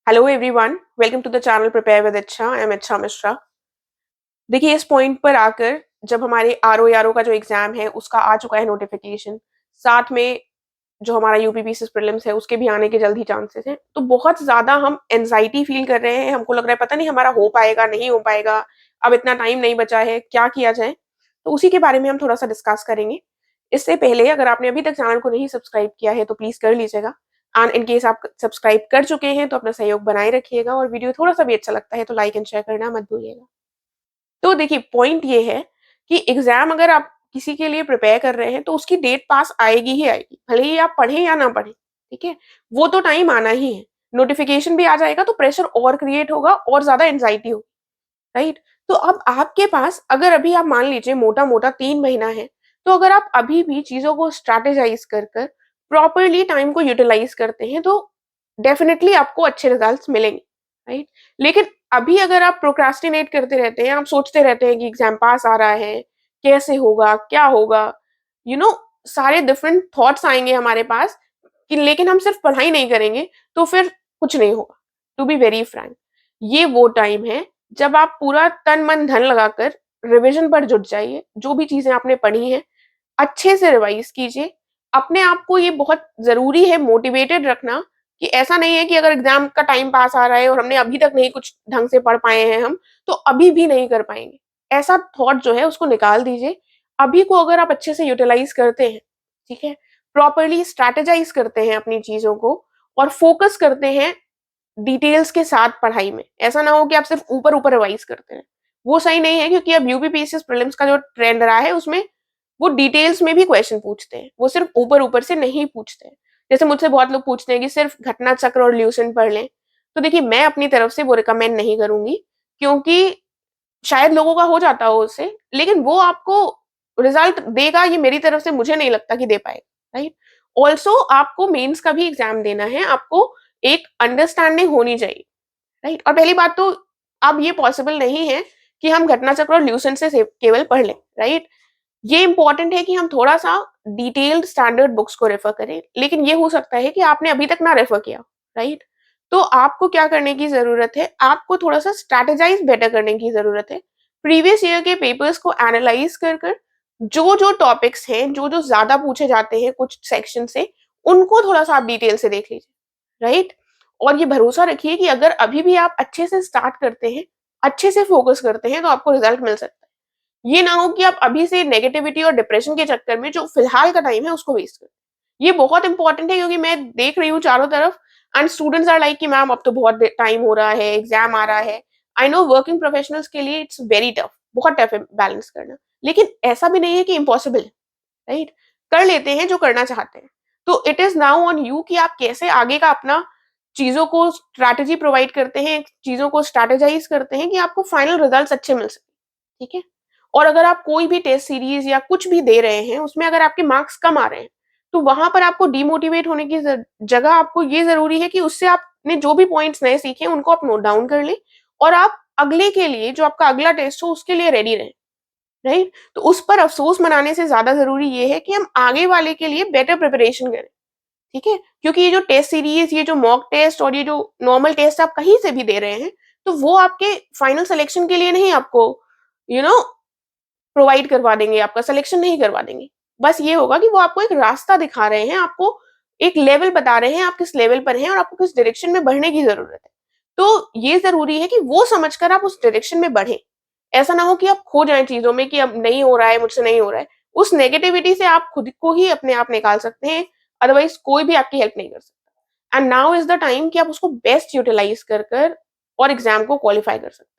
Hello everyone, welcome to the channel prepare with Ichchha. I M इच्छा मिश्रा। देखिए, इस point पर आकर जब हमारे आरओ का जो एग्जाम है उसका आ चुका है नोटिफिकेशन, साथ में जो हमारा यूपीपीसीएस प्रीलिम्स है उसके भी आने के जल्द ही चांसेस हैं, तो बहुत ज्यादा हम एंजाइटी फील कर रहे हैं। हमको लग रहा है पता नहीं हमारा हो पाएगा नहीं हो पाएगा, अब इतना टाइम नहीं बचा है, क्या किया जाए। तो उसी के बारे में हम थोड़ा सा डिस्कस करेंगे। इससे पहले अगर आपने अभी तक चैनल को नहीं सब्सक्राइब किया है तो प्लीज कर लीजिएगा। एंड इन केस आप सब्सक्राइब कर चुके हैं तो अपना सहयोग बनाए रखिएगा, और वीडियो थोड़ा सा भी अच्छा लगता है तो लाइक एंड शेयर करना मत भूलिएगा। तो देखिए, पॉइंट ये है कि एग्जाम अगर आप किसी के लिए प्रिपेयर कर रहे हैं तो उसकी डेट पास आएगी ही आएगी, भले ही आप पढ़ें या ना पढ़ें। ठीक है, वो तो टाइम आना ही है। नोटिफिकेशन भी आ जाएगा तो प्रेशर और क्रिएट होगा और ज्यादा एंजाइटी होगी, राइट। तो अब आपके पास अगर अभी आप मान लीजिए मोटा मोटा 3 महीना है, तो अगर आप अभी भी चीजों को स्ट्रैटेजाइज कर कर प्रॉपरली टाइम को यूटिलाइज करते हैं तो डेफिनेटली आपको अच्छे रिजल्ट्स मिलेंगे, राइट। लेकिन अभी अगर आप प्रोक्रास्टिनेट करते रहते हैं, आप सोचते रहते हैं कि एग्जाम पास आ रहा है, कैसे होगा, क्या होगा, यू नो सारे डिफरेंट थॉट्स आएंगे हमारे पास, कि लेकिन हम सिर्फ पढ़ाई नहीं करेंगे तो फिर कुछ नहीं होगा। टू बी वेरी फ्रैंक, ये वो टाइम है जब आप पूरा तन मन धन लगाकर रिवीजन पर जुट जाइए। जो भी चीजें आपने पढ़ी हैं अच्छे से रिवाइज कीजिए। अपने आप को ये बहुत जरूरी है मोटिवेटेड रखना, कि ऐसा नहीं है कि अगर एग्जाम का टाइम पास आ रहा है और हमने अभी तक नहीं कुछ ढंग से पढ़ पाए हैं हम, तो अभी भी नहीं कर पाएंगे। ऐसा थॉट जो है उसको निकाल दीजिए। अभी को अगर आप अच्छे से यूटिलाइज करते हैं, ठीक है, प्रॉपरली स्ट्रैटेजाइज करते हैं अपनी चीजों को और फोकस करते हैं डिटेल्स के साथ पढ़ाई में, ऐसा ना हो कि आप सिर्फ ऊपर ऊपर रिवाइज करते हैं। वो सही नहीं है, क्योंकि अब यूपीपीसीएस प्रीलिम्स का जो ट्रेंड रहा है उसमें वो डिटेल्स में भी क्वेश्चन पूछते हैं, वो सिर्फ ऊपर ऊपर से नहीं पूछते हैं। जैसे मुझसे बहुत लोग पूछते हैं कि सिर्फ घटना चक्र और ल्यूसेंट पढ़ लें, तो देखिए मैं अपनी तरफ से वो रिकमेंड नहीं करूंगी, क्योंकि शायद लोगों का हो जाता हो उससे, लेकिन वो आपको रिजल्ट देगा ये मेरी तरफ से मुझे नहीं लगता कि दे पाएगा, राइट। ऑल्सो आपको मेंस का भी एग्जाम देना है, आपको एक अंडरस्टैंडिंग होनी चाहिए, राइट। और पहली बात तो अब ये पॉसिबल नहीं है कि हम घटना चक्र और ल्यूसेंट से केवल पढ़ लें, राइट। ये इंपॉर्टेंट है कि हम थोड़ा सा डिटेल्ड स्टैंडर्ड बुक्स को रेफर करें, लेकिन ये हो सकता है कि आपने अभी तक ना रेफर किया, राइट। तो आपको क्या करने की जरूरत है, आपको थोड़ा सा स्ट्रैटेजाइज बेटर करने की जरूरत है। प्रीवियस ईयर के पेपर्स को एनालाइज कर कर जो जो टॉपिक्स हैं, जो जो ज्यादा पूछे जाते हैं कुछ सेक्शन से, उनको थोड़ा सा आप डिटेल से देख लीजिए, राइट। और ये भरोसा रखिए कि अगर अभी भी आप अच्छे से स्टार्ट करते हैं, अच्छे से फोकस करते हैं, तो आपको रिजल्ट मिल सकता है। ये ना हो कि आप अभी से नेगेटिविटी और डिप्रेशन के चक्कर में जो फिलहाल का टाइम है उसको वेस्ट करें। ये बहुत इंपॉर्टेंट है, क्योंकि मैं देख रही हूँ चारों तरफ एंड स्टूडेंट्स आर लाइक कि मैम अब तो बहुत टाइम हो रहा है, एग्जाम आ रहा है। आई नो वर्किंग प्रोफेशनल्स के लिए इट्स वेरी टफ, बहुत टफ है बैलेंस करना, लेकिन ऐसा भी नहीं है कि इम्पॉसिबल है, राइट। कर लेते हैं जो करना चाहते हैं। तो it is now on you कि आप कैसे आगे का अपना चीजों को स्ट्रैटेजी प्रोवाइड करते हैं, चीजों को स्ट्रैटेजाइज करते हैं कि आपको फाइनल रिजल्ट्स अच्छे मिल सके, ठीक है। और अगर आप कोई भी टेस्ट सीरीज या कुछ भी दे रहे हैं उसमें अगर आपके मार्क्स कम आ रहे हैं, तो वहां पर आपको डीमोटिवेट होने की जगह आपको ये जरूरी है कि उससे आपने जो भी पॉइंट्स नए सीखे उनको आप नोट डाउन कर लें, और आप अगले के लिए जो आपका अगला टेस्ट हो उसके लिए रेडी रहें, राइट। तो उस पर अफसोस मनाने से ज्यादा जरूरी ये है कि हम आगे वाले के लिए बेटर प्रिपरेशन करें, ठीक है। क्योंकि ये जो टेस्ट सीरीज, ये जो मॉक टेस्ट और ये जो नॉर्मल टेस्ट आप कहीं से भी दे रहे हैं, तो वो आपके फाइनल सिलेक्शन के लिए नहीं, आपको यू नो प्रोवाइड करवा देंगे, आपका सिलेक्शन नहीं करवा देंगे। बस ये होगा कि वो आपको एक रास्ता दिखा रहे हैं, आपको एक लेवल बता रहे हैं, आप किस लेवल पर हैं और आपको किस डायरेक्शन में बढ़ने की जरूरत है। तो ये जरूरी है कि वो समझकर आप उस डायरेक्शन में बढ़ें। ऐसा ना हो कि आप खो जाएं चीजों में कि अब नहीं हो रहा है, मुझसे नहीं हो रहा है। उस नेगेटिविटी से आप खुद को ही अपने आप निकाल सकते हैं, अदरवाइज कोई भी आपकी हेल्प नहीं कर सकता। And now is the time कि आप उसको बेस्ट यूटिलाइज कर कर और एग्जाम को क्वालिफाई कर सकते हैं।